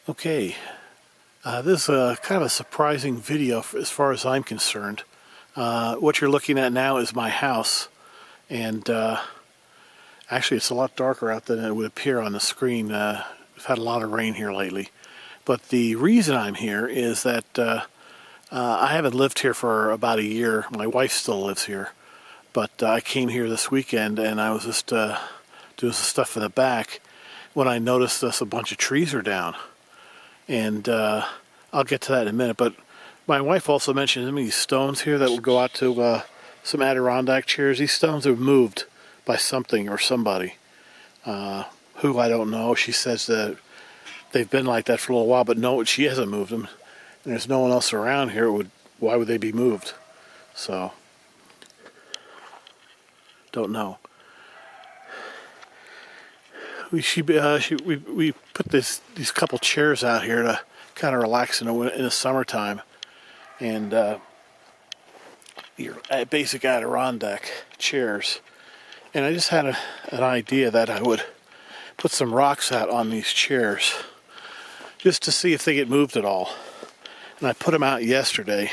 Okay, this is kind of a surprising video as far as I'm concerned. What you're looking at now is my house, and actually it's a lot darker out than it would appear on the screen. We've had a lot of rain here lately. But the reason I'm here is that I haven't lived here for about a year. My wife still lives here. But I came here this weekend and I was just doing some stuff in the back when I noticed a bunch of trees are down. And I'll get to that in a minute. But my wife also mentioned some of these stones here that will go out to some Adirondack chairs. These stones are moved by something or somebody. Who, I don't know. She says that they've been like that for a little while, but no, she hasn't moved them. And there's no one else around here. Why would they be moved? So, don't know. We put these couple chairs out here to kind of relax in the summertime, and your basic Adirondack chairs. And I just had an idea that I would put some rocks out on these chairs just to see if they get moved at all. And I put them out yesterday.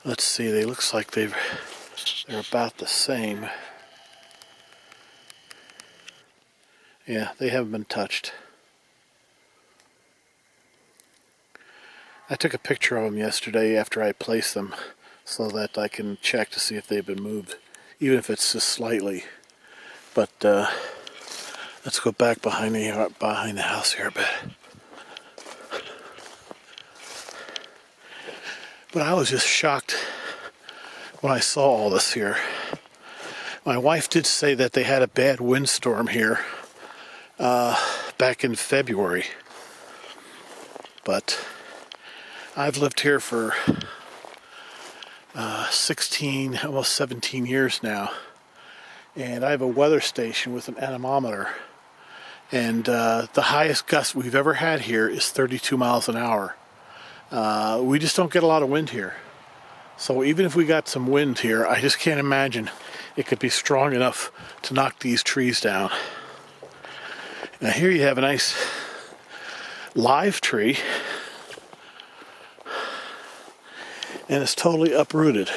Let's see, they looks like they're about the same. Yeah, they haven't been touched. I took a picture of them yesterday after I placed them so that I can check to see if they've been moved, even if it's just slightly. But let's go back behind the house here a bit. But I was just shocked when I saw all this here. My wife did say that they had a bad windstorm here back in February. But I've lived here for 16, almost 17 years now. And I have a weather station with an anemometer. And the highest gust we've ever had here is 32 miles an hour. We just don't get a lot of wind here. So even if we got some wind here, I just can't imagine it could be strong enough to knock these trees down. Now here you have a nice live tree. And it's totally uprooted.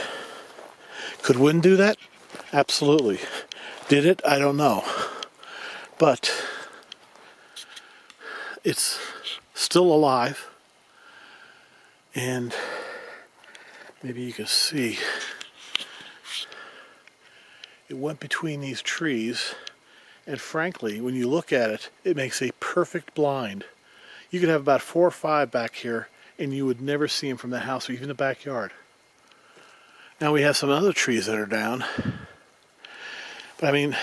Could wind do that? Absolutely. Did it? I don't know. But it's still alive. And maybe you can see it went between these trees. And frankly, when you look at it, it makes a perfect blind. You could have about 4 or 5 back here, and you would never see them from the house or even the backyard. Now we have some other trees that are down. But I mean,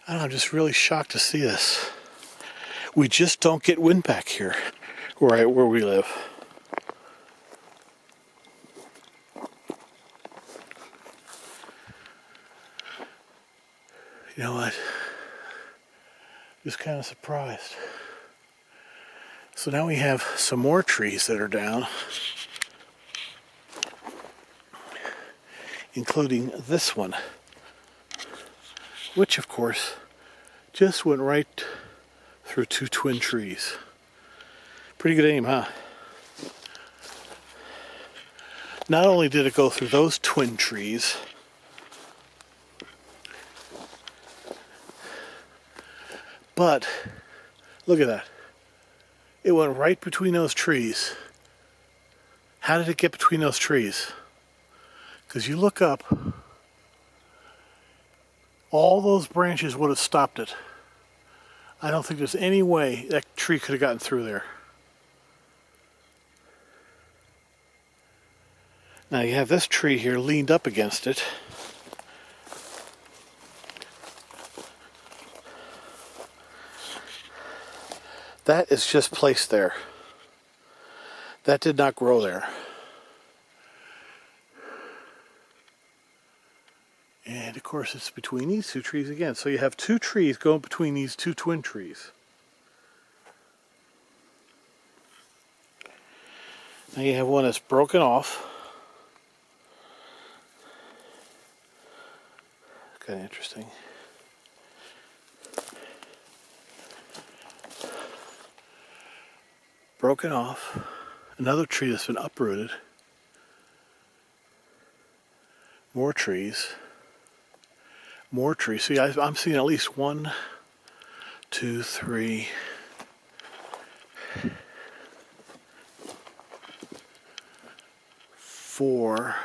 I don't know, I'm just really shocked to see this. We just don't get wind back here where we live. You know what? Just kind of surprised. So now we have some more trees that are down, including this one, which of course just went right through 2 twin trees. Pretty good aim, huh? Not only did it go through those twin trees, but look at that. It went right between those trees. How did it get between those trees? Because you look up, all those branches would have stopped it. I don't think there's any way that tree could have gotten through there. Now you have this tree here leaned up against it. That is just placed there. That did not grow there. And of course it's between these 2 trees again. So you have 2 trees going between these 2 twin trees. Now you have one that's broken off. Kind of interesting. broken off. Another tree that's been uprooted. More trees. More trees. See, I'm seeing at least 1, 2, 3, 4,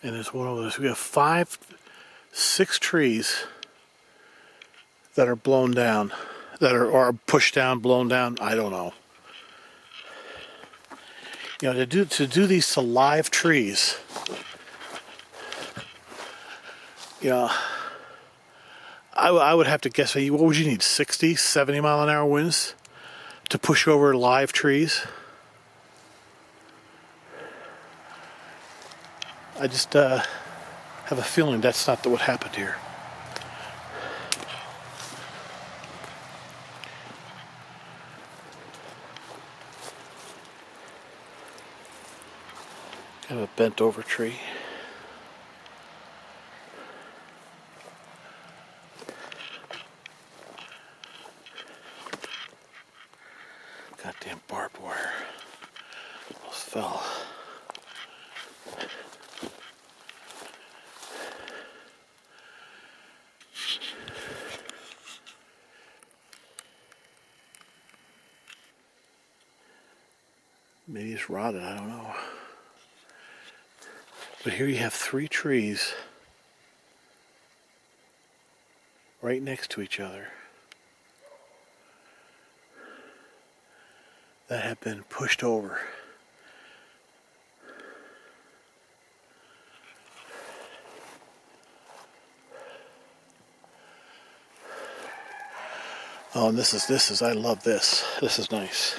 and there's one over there. So we have 5, 6 trees that are blown down, that are or pushed down, blown down. I don't know. You know, to do these to live trees, you know, I would have to guess, what would you need, 60, 70 mile an hour winds to push over live trees? I just have a feeling that's not what happened here. Kind of a bent over tree. Goddamn barbed wire. Almost fell. Maybe it's rotted, I don't know. But here you have 3 trees right next to each other that have been pushed over. Oh, and this is, I love this. This is nice.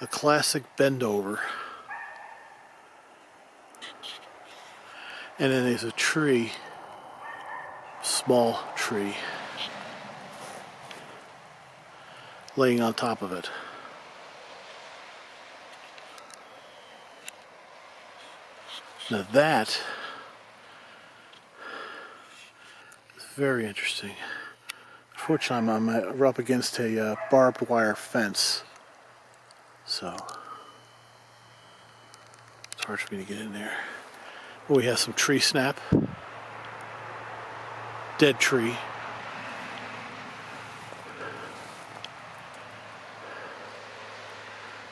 A classic bend over. And then there's a tree, small tree, laying on top of it. Now that is very interesting. Unfortunately, I'm up against a barbed wire fence, so it's hard for me to get in there. But we have some tree snap, dead tree.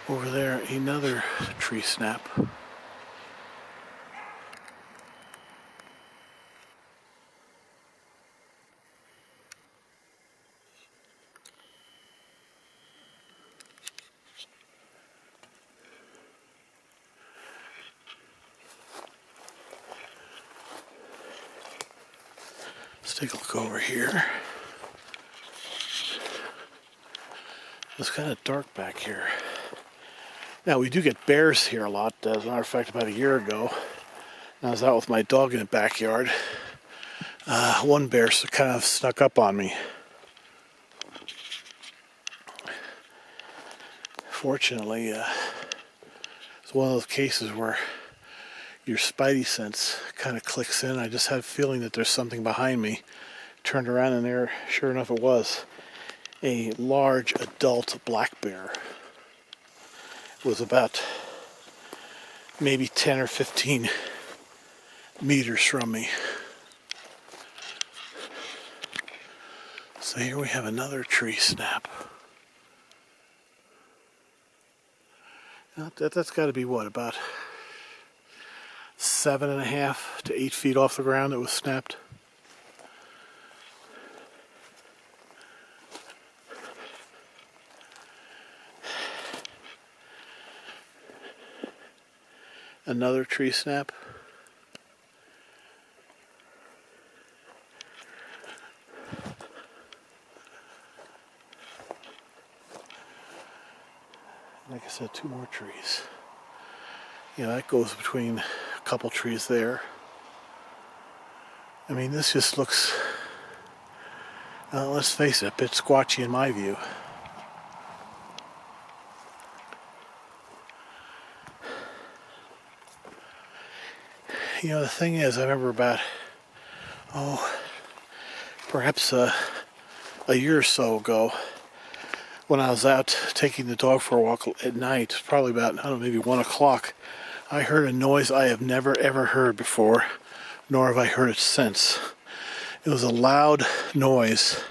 Over there, another tree snap. Let's take a look over here. It's kind of dark back here. Now, we do get bears here a lot. As a matter of fact, about a year ago, I was out with my dog in the backyard. One bear kind of snuck up on me. Fortunately, it's one of those cases where your spidey sense kind of clicks in. I just had a feeling that there's something behind me. Turned around and there, sure enough, it was a large adult black bear. It was about maybe 10 or 15 meters from me. So here we have another tree snap. Now, that's got to be what, about 7.5 to 8 feet off the ground it was snapped. Another tree snap. Like I said, 2 more trees. You know, that goes between a couple trees there. I mean, this just looks, let's face it, a bit squatchy in my view. You know, the thing is, I remember about, perhaps a year or so ago, when I was out taking the dog for a walk at night, probably about, I don't know, maybe 1 o'clock, I heard a noise I have never ever heard before, nor have I heard it since. It was a loud noise,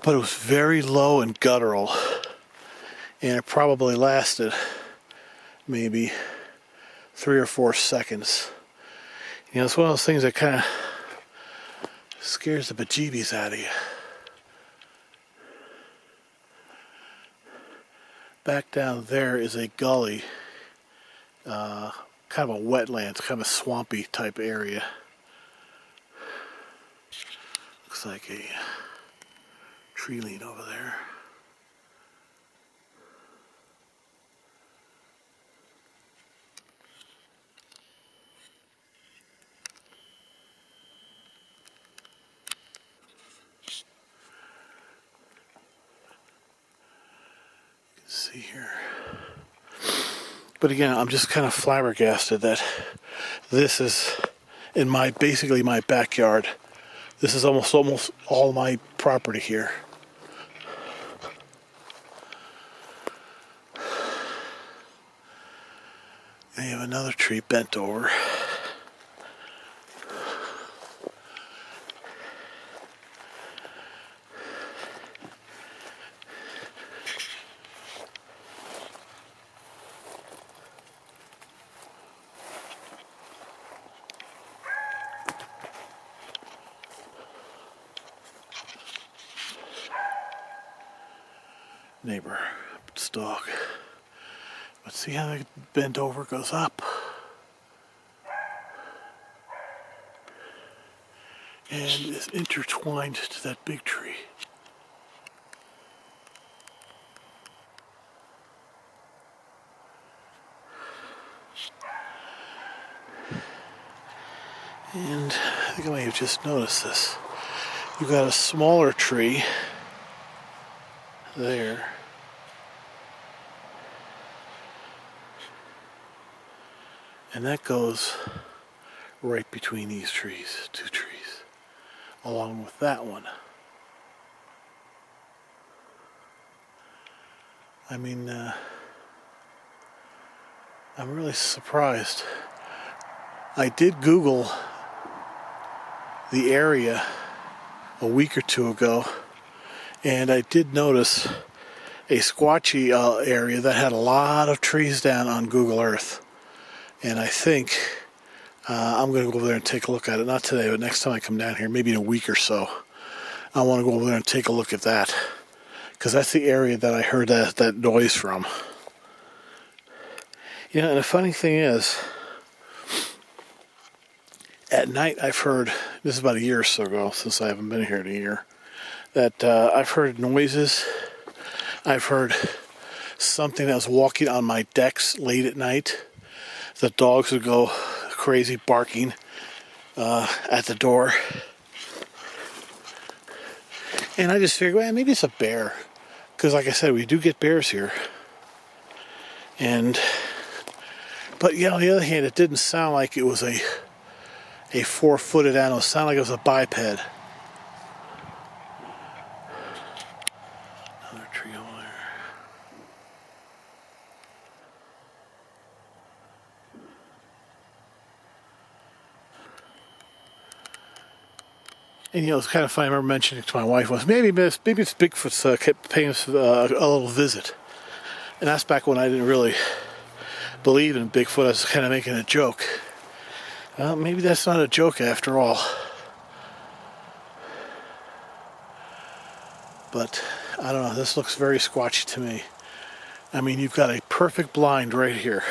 but it was very low and guttural, and it probably lasted maybe 3 or 4 seconds. You know, it's one of those things that kind of scares the bejeebies out of you. Back down there is a gully, kind of a wetlands, kind of a swampy type area. Looks like a tree lean over there. You can see here. But again, I'm just kind of flabbergasted that this is in basically my backyard. This is almost all my property here. And you have another tree bent over. Neighbor, it's dog. But see how the bent over goes up? And is intertwined to that big tree. And I think I may have just noticed this. You've got a smaller tree there. And that goes right between these trees, 2 trees, along with that one. I mean, I'm really surprised. I did Google the area a week or 2 ago, and I did notice a squatchy area that had a lot of trees down on Google Earth. And I think I'm going to go over there and take a look at it. Not today, but next time I come down here, maybe in a week or so, I want to go over there and take a look at that. Because that's the area that I heard that noise from. You know, and the funny thing is, at night I've heard, this is about a year or so ago, since I haven't been here in a year, that I've heard noises. I've heard something that was walking on my decks late at night. The dogs would go crazy barking at the door. And I just figured, well, maybe it's a bear. Because like I said, we do get bears here. But yeah, on the other hand, it didn't sound like it was a 4-footed animal. It sounded like it was a biped. Another tree over there. And you know, it's kind of funny. I remember mentioning to my wife was maybe it's Bigfoot's kept paying us a little visit, and that's back when I didn't really believe in Bigfoot. I was kind of making a joke. Well, maybe that's not a joke after all. But I don't know. This looks very squatchy to me. I mean, you've got a perfect blind right here.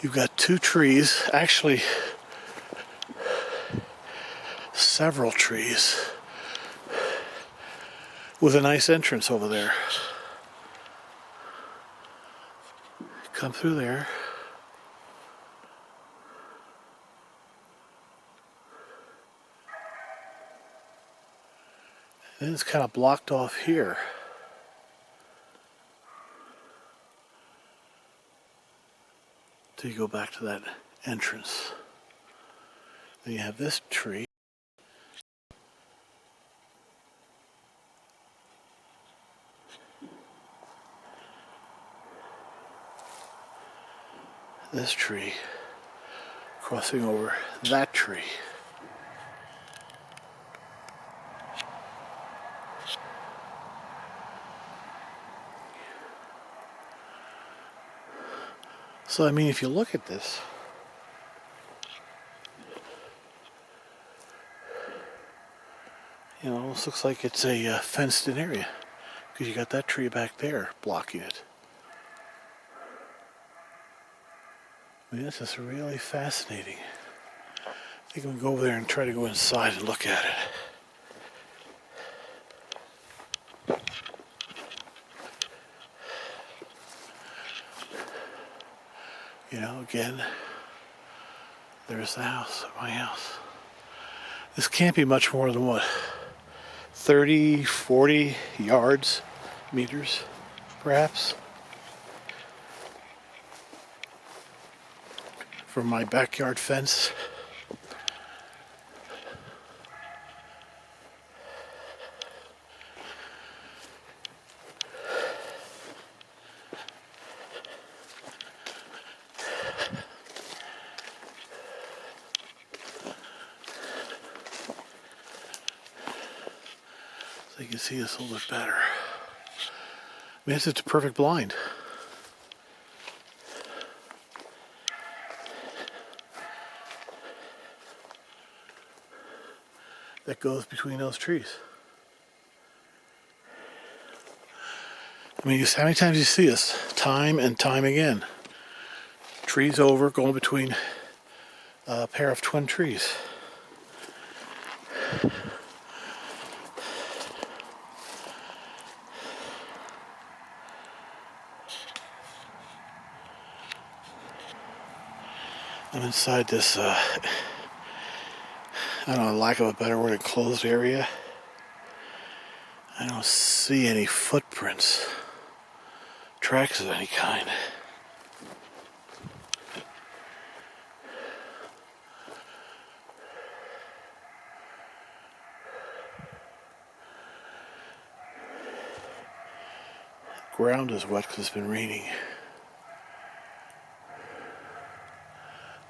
You've got 2 trees, actually several trees, with a nice entrance over there. Come through there. And then it's kind of blocked off here. Till you go back to that entrance. Then you have this tree. this tree crossing over that tree. So, I mean, if you look at this, you know, it almost looks like it's a fenced-in area, because you got that tree back there blocking it. I mean, this is really fascinating. I think I'm going to go over there and try to go inside and look at it. You know, again, there's the house, my house. This can't be much more than what, 30, 40 yards, meters, perhaps, from my backyard fence. So you can see this a little bit better. I mean, it's a perfect blind. That goes between those trees. I mean, how many times do you see this? Time and time again. Trees over, going between a pair of twin trees. I'm inside this, I don't know, lack of a better word, enclosed area. I don't see any footprints, tracks of any kind. The ground is wet because it's been raining.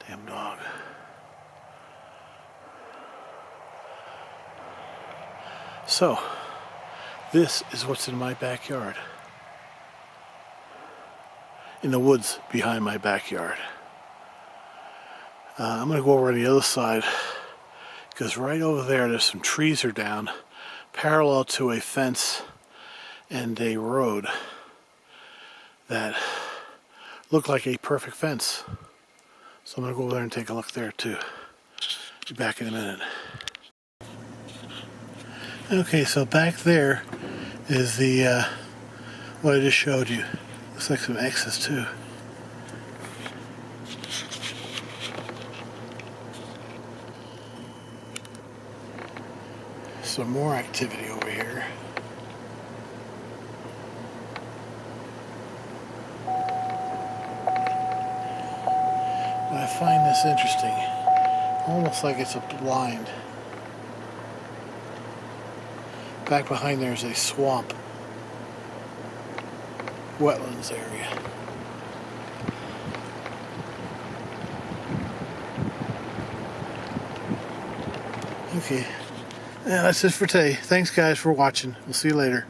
Damn dog. So, this is what's in my backyard. In the woods behind my backyard. I'm going to go over on the other side, because right over there's some trees are down, parallel to a fence and a road that look like a perfect fence. So I'm going to go over there and take a look there too. Be back in a minute. Okay, so back there is the, what I just showed you. Looks like some X's too. Some more activity over here. I find this interesting. Almost like it's a blind. Back behind there is a swamp. Wetlands area. Okay. Yeah, that's it for today. Thanks guys for watching. We'll see you later.